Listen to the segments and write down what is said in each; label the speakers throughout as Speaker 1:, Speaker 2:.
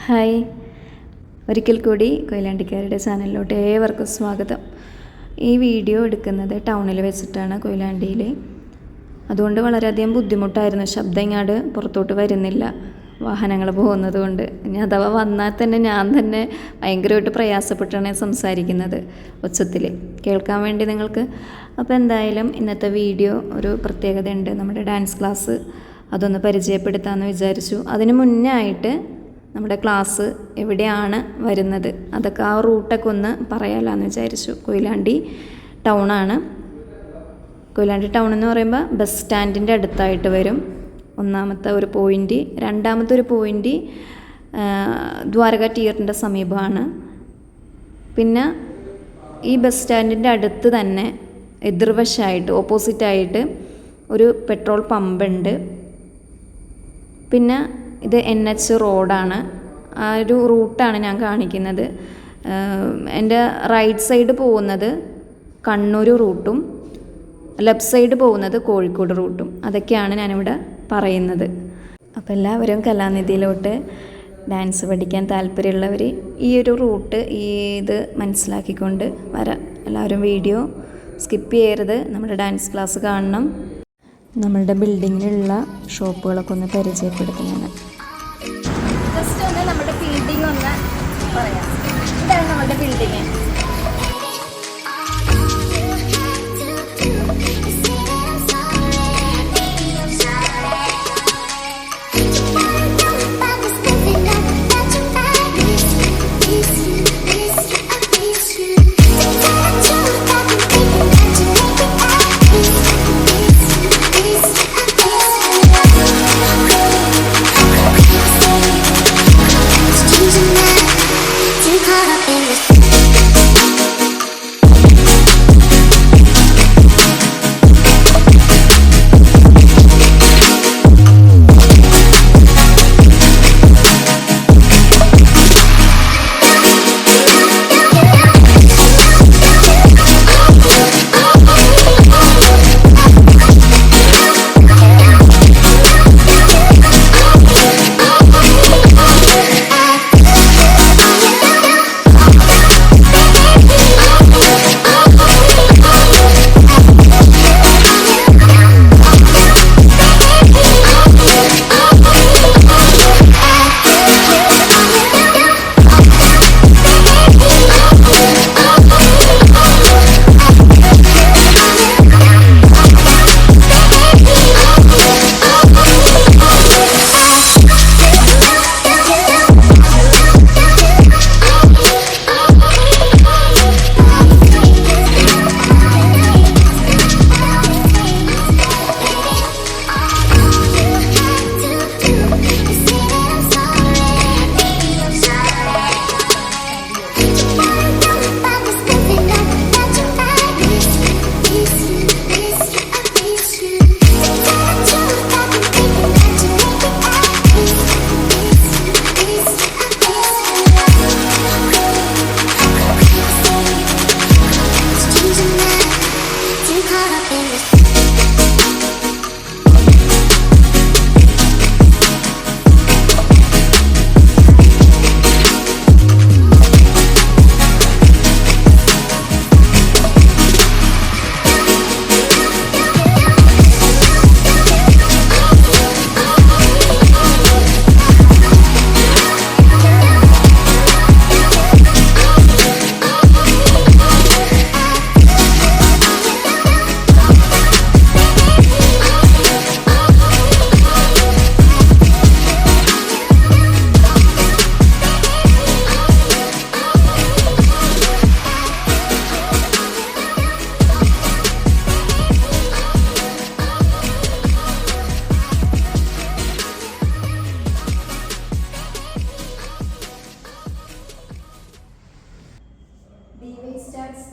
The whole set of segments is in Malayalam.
Speaker 1: ഹായ്, ഒരിക്കൽ കൂടി കൊയിലാണ്ടിക്കാരുടെ ചാനലിലോട്ട് ഏവർക്കും സ്വാഗതം. ഈ വീഡിയോ എടുക്കുന്നത് ടൗണിൽ വെച്ചിട്ടാണ്, കൊയിലാണ്ടിയിൽ. അതുകൊണ്ട് വളരെയധികം ബുദ്ധിമുട്ടായിരുന്നു. ശബ്ദം ഇങ്ങോട്ട് പുറത്തോട്ട് വരുന്നില്ല, വാഹനങ്ങൾ പോകുന്നത് കൊണ്ട്. ഇനി അഥവാ വന്നാൽ തന്നെ ഞാൻ തന്നെ ഭയങ്കരമായിട്ട് പ്രയാസപ്പെട്ടാണ് സംസാരിക്കുന്നത്, ഉച്ചത്തിൽ കേൾക്കാൻ വേണ്ടി നിങ്ങൾക്ക്. അപ്പോൾ എന്തായാലും ഇന്നത്തെ വീഡിയോ ഒരു പ്രത്യേകതയുണ്ട്. നമ്മുടെ ഡാൻസ് ക്ലാസ് അതൊന്ന് പരിചയപ്പെടുത്താമെന്ന് വിചാരിച്ചു. അതിന് മുന്നേ ആയിട്ട് നമ്മുടെ ക്ലാസ് എവിടെയാണ് വരുന്നത്, അതൊക്കെ ആ റൂട്ടൊക്കെ ഒന്ന് പറയാമെന്ന് വിചാരിച്ചു. കൊയിലാണ്ടി ടൗണാണ്. കൊയിലാണ്ടി ടൗൺ എന്ന് പറയുമ്പോൾ ബസ് സ്റ്റാൻഡിൻ്റെ അടുത്തായിട്ട് വരും ഒന്നാമത്തെ ഒരു പോയിൻ്റ്. രണ്ടാമത്തെ ഒരു പോയിൻ്റ് ദ്വാരക തിയേറ്ററിൻ്റെ സമീപമാണ്. പിന്നെ ഈ ബസ് സ്റ്റാൻഡിൻ്റെ അടുത്ത് തന്നെ എതിർവശമായിട്ട് ഓപ്പോസിറ്റായിട്ട് ഒരു പെട്രോൾ പമ്പുണ്ട്. പിന്നെ ഇത് NH റോഡാണ്. ആ ഒരു റൂട്ടാണ് ഞാൻ കാണിക്കുന്നത്. എൻ്റെ റൈറ്റ് സൈഡ് പോകുന്നത് കണ്ണൂർ റൂട്ടും ലെഫ്റ്റ് സൈഡ് പോകുന്നത് കോഴിക്കോട് റൂട്ടും. അതൊക്കെയാണ് ഞാനിവിടെ പറയുന്നത്. അപ്പോൾ എല്ലാവരും കലാനിധിയിലോട്ട് ഡാൻസ് പഠിക്കാൻ താല്പര്യമുള്ളവർ ഈ ഒരു റൂട്ട് ഇത് മനസ്സിലാക്കിക്കൊണ്ട് വരാം. എല്ലാവരും വീഡിയോ സ്കിപ്പ് ചെയ്യരുത്, നമ്മുടെ ഡാൻസ് ക്ലാസ് കാണണം. നമ്മളുടെ ബിൽഡിങ്ങിലുള്ള ഷോപ്പുകളൊക്കെ ഒന്ന് പരിചയപ്പെടുത്തുന്നത്. ജസ്റ്റ് ഒന്ന് നമ്മുടെ ബിൽഡിംഗ് ഒന്ന് പറയാം. ഇതാണ് നമ്മുടെ ബിൽഡിങ്.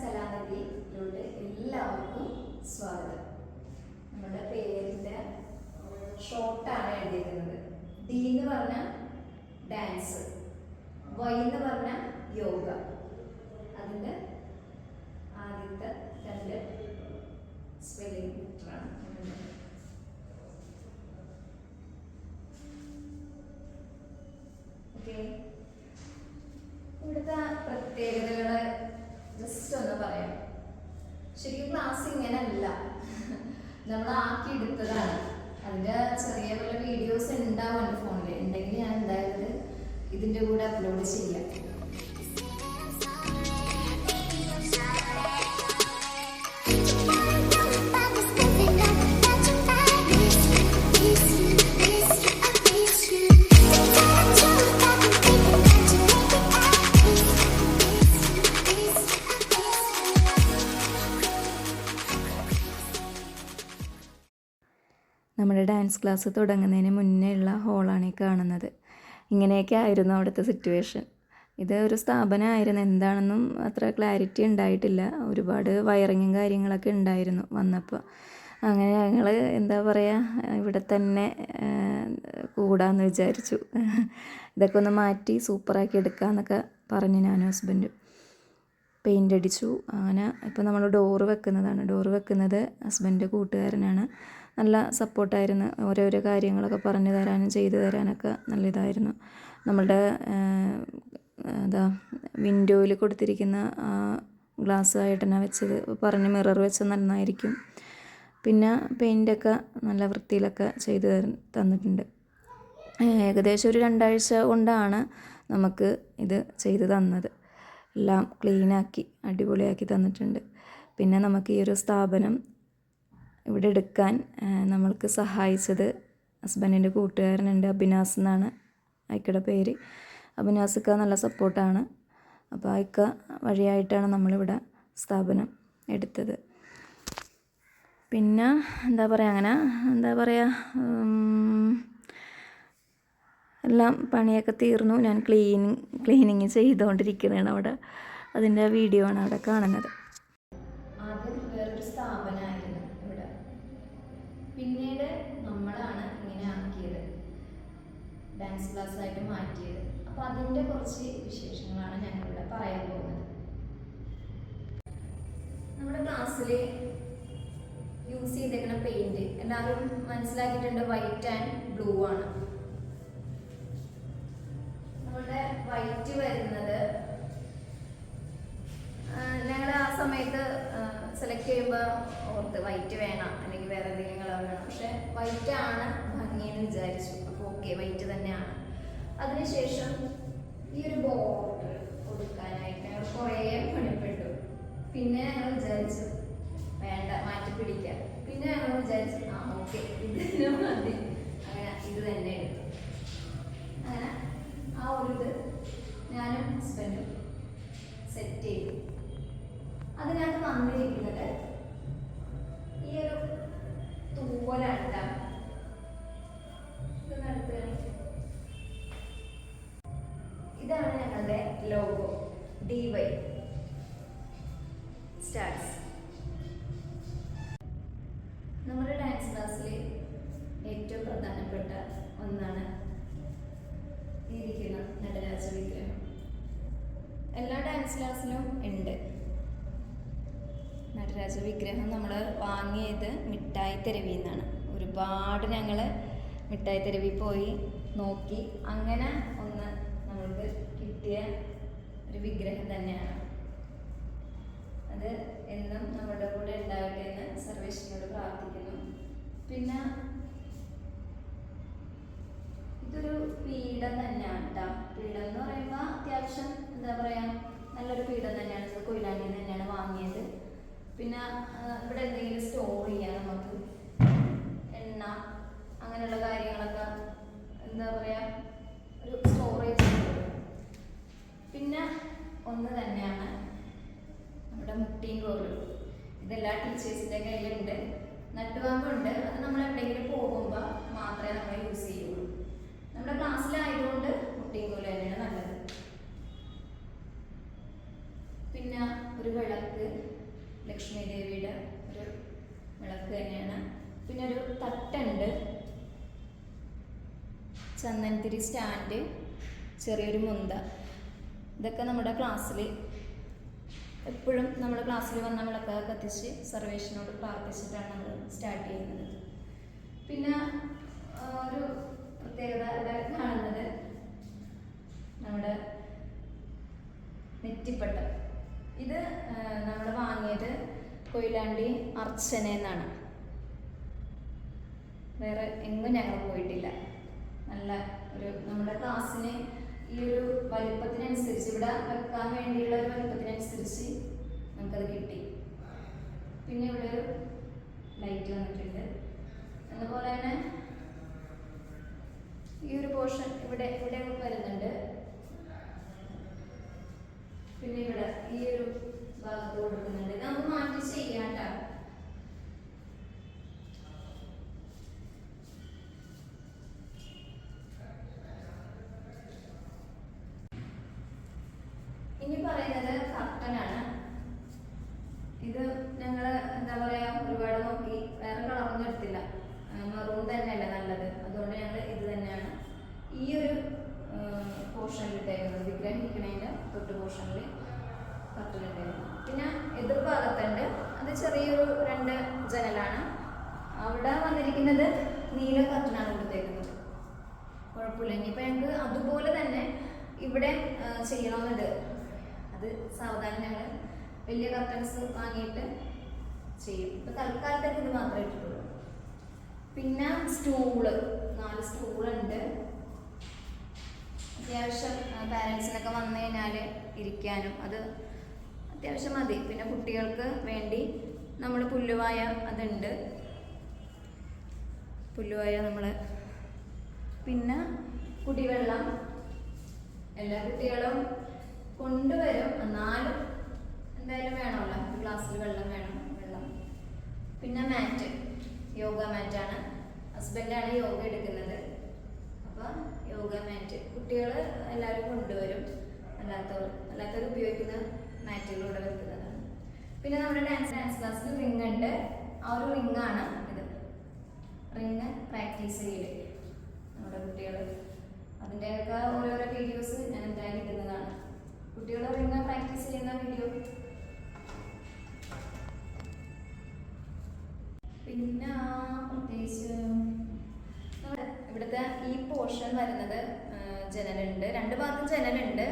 Speaker 1: കലാനിധിയിലോട്ട് എല്ലാവർക്കും സ്വാഗതം. നമ്മുടെ പേരിൻ്റെ ഷോർട്ടാണ് എഴുതിയിരിക്കുന്നത്. D എന്ന് പറഞ്ഞാൽ ഡാൻസ്, Y എന്ന് പറഞ്ഞാൽ യോഗ. അതിൻ്റെ ആദ്യത്തെ രണ്ട് സ്പെല്ലിംഗ് ലെറ്ററാണ്. ഓക്കെ, ഇവിടുത്തെ പ്രത്യേകതകൾ ജസ്റ്റ് ഒന്ന് പറയാം. ശരിക്കും ക്ലാസ് ഇങ്ങനെയല്ല, നമ്മൾ ആക്കി എടുത്തതാണ്. അതിൻ്റെ ചെറിയ പല വീഡിയോസ് ഉണ്ടാവും എൻ്റെ ഫോണിൽ. ഉണ്ടെങ്കിൽ ഞാൻ എന്തായാലും ഇതിൻ്റെ കൂടെ അപ്ലോഡ് ചെയ്യാം. നമ്മുടെ ഡാൻസ് ക്ലാസ് തുടങ്ങുന്നതിന് മുന്നേ ഉള്ള ഹോളാണ് ഈ കാണുന്നത്. ഇങ്ങനെയൊക്കെ ആയിരുന്നു അവിടുത്തെ സിറ്റുവേഷൻ. ഇത് ഒരു സ്ഥാപനമായിരുന്നു, എന്താണെന്നും അത്ര ക്ലാരിറ്റി ഉണ്ടായിട്ടില്ല. ഒരുപാട് വയറിങ്ങും കാര്യങ്ങളൊക്കെ ഉണ്ടായിരുന്നു വന്നപ്പോൾ. അങ്ങനെ ഞങ്ങൾ എന്താ പറയുക, ഇവിടെ തന്നെ കൂടാമെന്ന് വിചാരിച്ചു. ഇതൊക്കെ ഒന്ന് മാറ്റി സൂപ്പറാക്കി എടുക്കാമെന്നൊക്കെ പറഞ്ഞ് ഞാനും ഹസ്ബൻഡും പെയിൻ്റ് അടിച്ചു. അങ്ങനെ ഇപ്പോൾ നമ്മൾ ഡോറ് വെക്കുന്നതാണ്. ഡോറ് വെക്കുന്നത് ഹസ്ബൻഡ് കൂട്ടുകാരനാണ്. നല്ല സപ്പോർട്ടായിരുന്നു. ഓരോരോ കാര്യങ്ങളൊക്കെ പറഞ്ഞു തരാനും ചെയ്തു തരാനൊക്കെ നല്ല ഇതായിരുന്നു. നമ്മളുടെ വിൻഡോയിൽ കൊടുത്തിരിക്കുന്ന ഗ്ലാസ് ആയിട്ടാണ് വെച്ചത്. പറഞ്ഞ് മിറർ വെച്ചാൽ നന്നായിരിക്കും. പിന്നെ പെയിൻ്റൊക്കെ നല്ല വൃത്തിയിലൊക്കെ ചെയ്ത് തന്നിട്ടുണ്ട്. ഏകദേശം ഒരു 2 ആഴ്ച കൊണ്ടാണ് നമുക്ക് ഇത് ചെയ്ത് തന്നത്. എല്ലാം ക്ലീനാക്കി അടിപൊളിയാക്കി തന്നിട്ടുണ്ട്. പിന്നെ നമുക്ക് ഈ ഒരു സ്ഥാപനം ഇവിടെ എടുക്കാൻ നമ്മൾക്ക് സഹായിച്ചത് ഹസ്ബൻഡിൻ്റെ കൂട്ടുകാരനുണ്ട്, അഭിനാസ് എന്നാണ് അയക്കയുടെ പേര്. അഭിനാസ്ക്ക നല്ല സപ്പോർട്ടാണ്. അപ്പോൾ അയക്ക വഴിയായിട്ടാണ് നമ്മളിവിടെ സ്ഥാപനം എടുത്തത്. പിന്നെ എന്താ പറയുക, എല്ലാം പണിയൊക്കെ തീർന്നു. ഞാൻ ക്ലീനിങ് ചെയ്തുകൊണ്ടിരിക്കുന്നതാണ് അവിടെ. അതിൻ്റെ വീഡിയോ ആണ് അവിടെ കാണുന്നത്. ആദ്യം വേറൊരു സ്ഥാപനമായിരുന്നു ഇവിടെ. പിന്നീട് നമ്മളാണ് ഇങ്ങനെ ആക്കിയത്, ഡാൻസ് ക്ലാസ് ആയിട്ട് മാറ്റിയത്. അപ്പോൾ അതിൻ്റെ കുറച്ച് വിശേഷങ്ങളാണ് ഞങ്ങളിവിടെ പറയാൻ പോകുന്നത്. നമ്മുടെ ക്ലാസ്സിൽ യൂസ് ചെയ്തേക്കുന്ന പെയിൻറ് എല്ലാവരും മനസ്സിലാക്കിയിട്ടുണ്ട്. വൈറ്റ് ആൻഡ് ബ്ലൂ ആണ്. നമ്മളുടെ വൈറ്റ് വരുന്നത് ഞങ്ങൾ ആ സമയത്ത് സെലക്ട് ചെയ്യുമ്പോൾ ഓർത്ത് വൈറ്റ് വേണം, അല്ലെങ്കിൽ വേറെ എന്തെങ്കിലും കളർ വേണം. പക്ഷെ വൈറ്റ് ആണ് ഭംഗിയെന്ന് വിചാരിച്ചു. അപ്പോൾ ഓക്കെ, വൈറ്റ് തന്നെയാണ്. അതിനുശേഷം ഈ ഒരു ബോർഡർ കൊടുക്കാനായിട്ട് ഞങ്ങൾ കുറേ പണിപ്പെട്ടു. പിന്നെ ഞങ്ങൾ വിചാരിച്ചു വേണ്ട, മാറ്റി പിടിക്കാം. പിന്നെ ഞങ്ങൾ വിചാരിച്ചു ഓക്കെ ഇത് തന്നെ മതി, അങ്ങനെ ഇത് തന്നെ എടുത്തു. അങ്ങനെ ആ ഒരു ഇത് ഞാനും ഹസ്ബൻഡും സെറ്റ് ചെയ്തു. അതിനകത്ത് വന്നിരിക്കുന്നത് ഈ ഒരു തൂവലാട്ട. ഇതാണ് ഞങ്ങളുടെ ലോഗോ, DY സ്റ്റാർസ്. നമ്മുടെ ഡാൻസ് ക്ലാസ്സിൽ ഏറ്റവും പ്രധാനപ്പെട്ട ഒന്നാണ് ഇരിക്കുന്ന നടരാജ വിഗ്രഹം. എല്ലാ ഡാൻസ് ക്ലാസ്സിലും ഉണ്ട് നടരാജ വിഗ്രഹം. നമ്മൾ വാങ്ങിയത് മിഠായി തെരുവിൽ നിന്നാണ്. ഒരുപാട് ഞങ്ങൾ മിഠായി തെരുവിൽ പോയി നോക്കി. അങ്ങനെ ഒന്ന് നമ്മൾക്ക് കിട്ടിയ ഒരു വിഗ്രഹം തന്നെയാണ്. അത് എന്നും നമ്മുടെ കൂടെ ഉണ്ടാകട്ടെ എന്ന് സർവേശ്വരനോട് പ്രാർത്ഥിക്കുന്നു. പിന്നെ ഇതൊരു പീഠം തന്നെയാണ് കേട്ടോ. പീഠം എന്ന് പറയുമ്പോൾ അത്യാവശ്യം എന്താ പറയുക, നല്ലൊരു പീഠം തന്നെയാണ്. ഇത് കൊയിലാണ്ടിയിൽ നിന്ന് തന്നെയാണ് വാങ്ങിയത്. പിന്നെ ഇവിടെ എന്തെങ്കിലും സ്റ്റോർ ചെയ്യാൻ നമുക്ക് എണ്ണ അങ്ങനെയുള്ള കാര്യങ്ങളൊക്കെ എന്താ പറയുക, ഒരു സ്റ്റോറേജ്. പിന്നെ ഒന്ന് തന്നെയാണ് നമ്മുടെ മുട്ടിയും കോലും. ഇതെല്ലാ ടീച്ചേഴ്സിൻ്റെ കയ്യിലുണ്ട്. നട്ടുവാമ്പുണ്ട്. അത് നമ്മൾ എവിടെയെങ്കിലും പോകുമ്പോൾ മാത്രമേ നമ്മൾ യൂസ് ചെയ്യുള്ളൂ. നമ്മുടെ ക്ലാസ്സിലായതുകൊണ്ട് മുട്ടിയും കോലും തന്നെയാണ് നല്ലത്. പിന്നെ ഒരു വിളക്ക്, ലക്ഷ്മി ദേവിയുടെ ഒരു വിളക്ക് തന്നെയാണ്. പിന്നെ ഒരു തട്ടുണ്ട്, ചന്ദനത്തിരി സ്റ്റാൻഡ്, ചെറിയൊരു മുന്ത. ഇതൊക്കെ നമ്മുടെ ക്ലാസ്സിൽ എപ്പോഴും നമ്മുടെ ക്ലാസ്സിൽ വന്ന വിളക്കൊക്കെ കത്തിച്ച് സർവേശ്വരനോട് പ്രാർത്ഥിച്ചിട്ടാണ് നമ്മൾ സ്റ്റാർട്ട് ചെയ്യുന്നത്. പിന്നെ ഒരു പ്രത്യേകത ഇവിടെ കാണുന്നത് നമ്മുടെ നെറ്റിപ്പട്ടം. ഇത് നമ്മൾ വാങ്ങിയത് കൊയിലാണ്ടി അർച്ചന എന്നാണ്. വേറെ എങ്ങും ഞങ്ങൾ പോയിട്ടില്ല. നല്ല ഒരു നമ്മുടെ ക്ലാസ്സിന് ഈ ഒരു വലിപ്പത്തിനനുസരിച്ച്, ഇവിടെ വെക്കാൻ വേണ്ടിയുള്ള ഒരു വലിപ്പത്തിനനുസരിച്ച് നമുക്കത് കിട്ടി. പിന്നെ ഇവിടെ ഒരു ലൈറ്റ് വന്നിട്ടുണ്ട്. അതുപോലെ തന്നെ ഈ ഒരു പോർഷൻ ഇവിടെ വരുന്നുണ്ട്. പിന്നെ ഇവിടെ ഈ ഒരു ഭാഗത്ത് കൊടുക്കുന്നുണ്ട്. നമുക്ക് മാറ്റി ചെയ്യാട്ടോ. ഇനി പറയുന്നത് കർട്ടനാണ്. ഇത് ഞങ്ങൾ എന്താ പറയാ ഒരുപാട് നോക്കി, വേറെ കളറൊന്നും എടുത്തില്ല. മെറൂൺ തന്നെയല്ല നല്ലത്, അതുകൊണ്ട് ഞങ്ങൾ ഇത് തന്നെയാണ് ഈ ഒരു പോർഷനിൽ ഇട്ടേക്കുന്നത്. വിഗ്രഹം ഇരിക്കണതിൻ്റെ തൊട്ട് പോർഷനിൽ കർട്ടനുണ്ടായിരുന്നു. പിന്നെ എതിർഭാഗത്തുണ്ട്, അത് ചെറിയൊരു 2 ജനലാണ്. അവിടെ വന്നിരിക്കുന്നത് നീല കർട്ടനാണ് കൊടുത്തേക്കുന്നത്. കുഴപ്പമില്ല. ഇനിയിപ്പോൾ ഞങ്ങൾക്ക് അതുപോലെ തന്നെ ഇവിടെ ചെയ്യണമെന്നുണ്ട്. അത് സാവധാനം ഞങ്ങൾ വലിയ കർട്ടൻസ് വാങ്ങിയിട്ട് ചെയ്യും. ഇപ്പോൾ തൽക്കാലത്തേക്ക് ഇത് മാത്രമേ ഇട്ടിട്ടുള്ളൂ. പിന്നെ സ്റ്റൂള്, 4 സ്റ്റൂളുണ്ട്. അത്യാവശ്യം പാരൻസിനൊക്കെ വന്നു കഴിഞ്ഞാൽ ഇരിക്കാനും അത് അത്യാവശ്യം മതി. പിന്നെ കുട്ടികൾക്ക് വേണ്ടി നമ്മൾ പുല്ലുവായ അതുണ്ട്. പുല്ലുവായ നമ്മൾ, പിന്നെ കുടിവെള്ളം എല്ലാ കുട്ടികളും കൊണ്ടുവരും, എന്നാലും എന്തായാലും വേണമല്ലോ, ഒരു ഗ്ലാസ്സിൽ വെള്ളം വേണം. പിന്നെ മാറ്റ്, യോഗ മാറ്റാണ്. ഹസ്ബൻഡാണ് യോഗ എടുക്കുന്നത്. അപ്പോൾ യോഗ മാറ്റ് കുട്ടികൾ എല്ലാവരും കൊണ്ടുവരും. അല്ലാത്തവർ ഉപയോഗിക്കുന്ന മാറ്റുകളിലൂടെ വെക്കുന്നതാണ്. പിന്നെ നമ്മുടെ ഡാൻസ് ക്ലാസ്സിൽ റിങ് ഉണ്ട്. ആ ഒരു റിങ്ങാണ് ഇത്. റിങ് പ്രാക്ടീസ് ചെയ്യൽ നമ്മുടെ കുട്ടികൾ, അതിൻ്റെയൊക്കെ ഓരോരോ വീഡിയോസ് ഞാൻ എന്തായാലും ഇടുന്നതാണ്. കുട്ടികൾ റിങ് പ്രാക്ടീസ് ചെയ്യുന്ന വീഡിയോ. പിന്നെ പ്രത്യേകിച്ച് ഇവിടുത്തെ ഈ പോർഷൻ വരുന്നത് ജനലുണ്ട്, 2 ഭാഗത്തും ജനലുണ്ട്.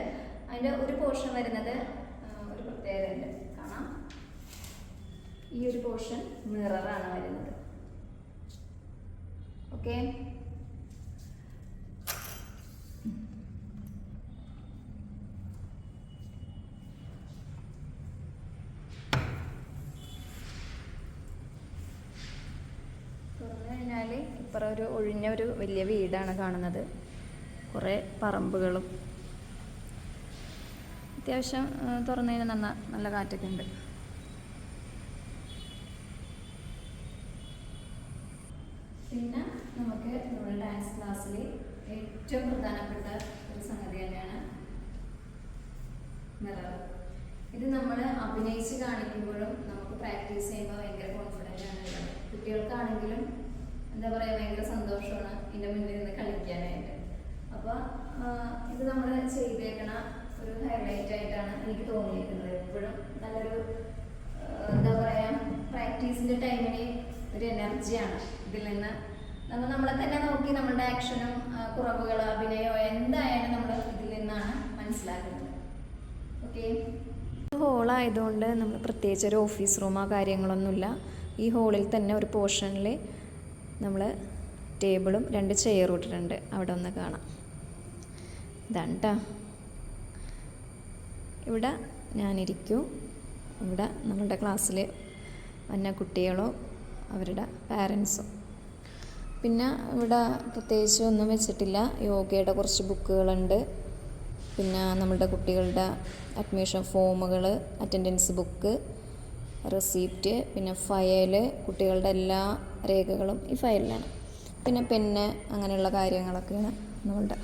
Speaker 1: അതിൻ്റെ ഒരു പോർഷൻ വരുന്നത് ഒരു പ്രത്യേകത ഉണ്ട്, കാണാം. ഈ ഒരു പോർഷൻ മിററാണ് വരുന്നത്. ഓക്കെ, തുറന്നു കഴിഞ്ഞാൽ ഇപ്പുറം ഒരു ഒഴിഞ്ഞ ഒരു വലിയ വീടാണ് കാണുന്നത്. കുറേ പറമ്പുകളും, അത്യാവശ്യം തുറന്നു കഴിഞ്ഞാൽ നല്ല കാറ്റൊക്കെ ഉണ്ട്. പിന്നെ നമുക്ക് നമ്മുടെ ഡാൻസ് ക്ലാസ്സിൽ ഏറ്റവും പ്രധാനപ്പെട്ട ഒരു സംഗതി തന്നെയാണ് മിറർ. ഇത് നമ്മൾ അഭിനയിച്ച് കാണിക്കുമ്പോഴും നമുക്ക് പ്രാക്ടീസ് ചെയ്യുമ്പോൾ ഭയങ്കര കോൺഫിഡൻ്റ് ആണ് ഉള്ളത്. കുട്ടികൾക്കാണെങ്കിലും എന്താ പറയുക, ഭയങ്കര സന്തോഷമാണ് ഇതിൻ്റെ മുന്നിൽ നിന്ന് കളിക്കാനായിട്ട്. അപ്പോൾ ഇത് നമ്മൾ ചെയ്തേക്കണ ഒരു ഹൈലൈറ്റ് ആയിട്ടാണ് എനിക്ക് തോന്നിയിരിക്കുന്നത്. എപ്പോഴും നല്ലൊരു എന്താ പറയുക, പ്രാക്ടീസിൻ്റെ ടൈമിന് ഒരു എനർജിയാണ് ഇതിൽ നിന്ന്. നമ്മളെ തന്നെ നോക്കി നമ്മളുടെ ആക്ഷനും കുറവുകൾ, അഭിനയമോ എന്തായാലും നമ്മൾ ഇതിൽ നിന്നാണ് മനസ്സിലാക്കുന്നത്. ഓക്കെ, ഹോളായതുകൊണ്ട് നമ്മൾ പ്രത്യേകിച്ച് ഒരു ഓഫീസ് റൂമോ കാര്യങ്ങളൊന്നുമില്ല. ഈ ഹോളിൽ തന്നെ ഒരു പോർഷനിൽ നമ്മൾ ടേബിളും 2 ചെയറും ഇട്ടിട്ടുണ്ട്. അവിടെ ഒന്ന് കാണാം. ഇതാണ് ട്ടോ. ഇവിടെ ഞാനിരിക്കും. ഇവിടെ നമ്മളുടെ ക്ലാസ്സിൽ വന്ന കുട്ടികളോ അവരുടെ പാരൻസും. പിന്നെ ഇവിടെ പ്രത്യേകിച്ച് ഒന്നും വെച്ചിട്ടില്ല. യോഗയുടെ കുറച്ച് ബുക്കുകളുണ്ട്. പിന്നെ നമ്മളുടെ കുട്ടികളുടെ അഡ്മിഷൻ ഫോമുകൾ, അറ്റൻഡൻസ് ബുക്ക്, റെസിപ്റ്റ്, പിന്നെ ഫയൽ, കുട്ടികളുടെ എല്ലാ രേഖകളും ഈ ഫയലിലാണ്. പിന്നെ പെന്ന്, അങ്ങനെയുള്ള കാര്യങ്ങളൊക്കെയാണ് നമ്മളുടെ.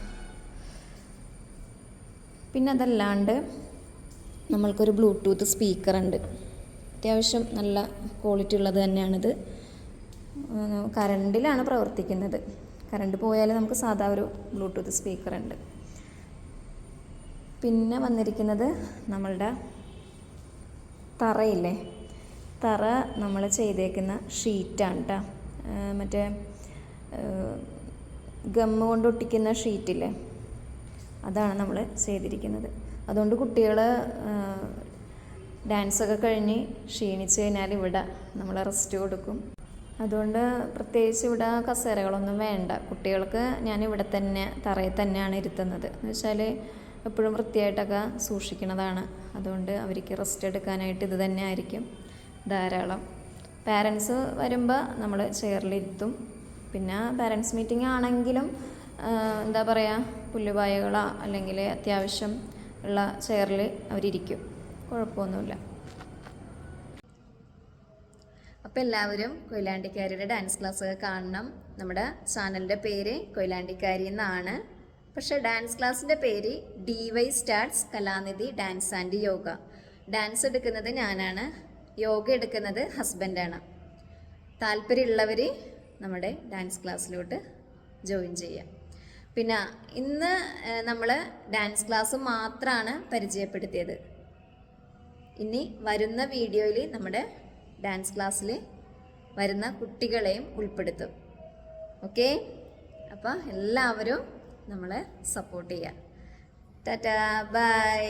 Speaker 1: പിന്നെ അതല്ലാണ്ട് നമ്മൾക്കൊരു ബ്ലൂടൂത്ത് സ്പീക്കറുണ്ട്. അത്യാവശ്യം നല്ല ക്വാളിറ്റി ഉള്ളത് തന്നെയാണിത്. കറണ്ടിലാണ് പ്രവർത്തിക്കുന്നത്. കറണ്ട് പോയാൽ നമുക്ക് സാധാ ഒരു ബ്ലൂടൂത്ത് സ്പീക്കറുണ്ട്. പിന്നെ വന്നിരിക്കുന്നത് നമ്മളുടെ തറയില്ലേ, തറ നമ്മൾ ചെയ്തേക്കുന്ന ഷീറ്റാണ് കേട്ടോ. മറ്റേ ഗമ്മ് കൊണ്ട് ഒട്ടിക്കുന്ന ഷീറ്റില്ലേ, അതാണ് നമ്മൾ ചെയ്തിരിക്കുന്നത്. അതുകൊണ്ട് കുട്ടികൾ ഡാൻസൊക്കെ കഴിഞ്ഞ് ക്ഷീണിച്ച് കഴിഞ്ഞാൽ ഇവിടെ നമ്മൾ റെസ്റ്റ് കൊടുക്കും. അതുകൊണ്ട് പ്രത്യേകിച്ച് ഇവിടെ കസേരകളൊന്നും വേണ്ട. കുട്ടികൾക്ക് ഞാൻ ഇവിടെ തന്നെ തറയിൽ തന്നെയാണ് ഇരുത്തുന്നത്. എന്ന് വെച്ചാൽ എപ്പോഴും വൃത്തിയായിട്ടൊക്കെ സൂക്ഷിക്കുന്നതാണ്. അതുകൊണ്ട് അവർക്ക് റെസ്റ്റ് എടുക്കാനായിട്ട് ഇത് തന്നെ ആയിരിക്കും ധാരാളം. പാരൻസ് വരുമ്പോൾ നമ്മൾ ചെയറിലിരുത്തും. പിന്നെ പാരൻസ് മീറ്റിംഗ് ആണെങ്കിലും എന്താ പറയുക, പുല്ലുപായകളോ അല്ലെങ്കിൽ അത്യാവശ്യം ഉള്ള ചെയറിൽ അവരിയ്ക്കും, കുഴപ്പമൊന്നുമില്ല. അപ്പോൾ എല്ലാവരും കൊയിലാണ്ടിക്കാരിയുടെ ഡാൻസ് ക്ലാസ് കാണണം. നമ്മുടെ ചാനലിൻ്റെ പേര് കൊയിലാണ്ടിക്കാരി എന്നാണ്. പക്ഷേ ഡാൻസ് ക്ലാസ്സിൻ്റെ പേര് DY starts Kalanidhi dance and yoga. Dance എടുക്കുന്നത് ഞാനാണ്, യോഗ എടുക്കുന്നത് ഹസ്ബൻഡാണ്. താല്പര്യമുള്ളവർ നമ്മുടെ ഡാൻസ് ക്ലാസ്സിലോട്ട് ജോയിൻ ചെയ്യാം. പിന്നെ ഇന്ന് നമ്മൾ ഡാൻസ് ക്ലാസ് മാത്രമാണ് പരിചയപ്പെടുത്തിയത്. ഇനി വരുന്ന വീഡിയോയിൽ നമ്മുടെ ഡാൻസ് ക്ലാസ്സിൽ വരുന്ന കുട്ടികളെയും ഉൾപ്പെടുത്തും. ഓക്കെ, അപ്പോൾ എല്ലാവരും നമ്മളെ സപ്പോർട്ട് ചെയ്യുക. ടാറ്റാ, ബൈ.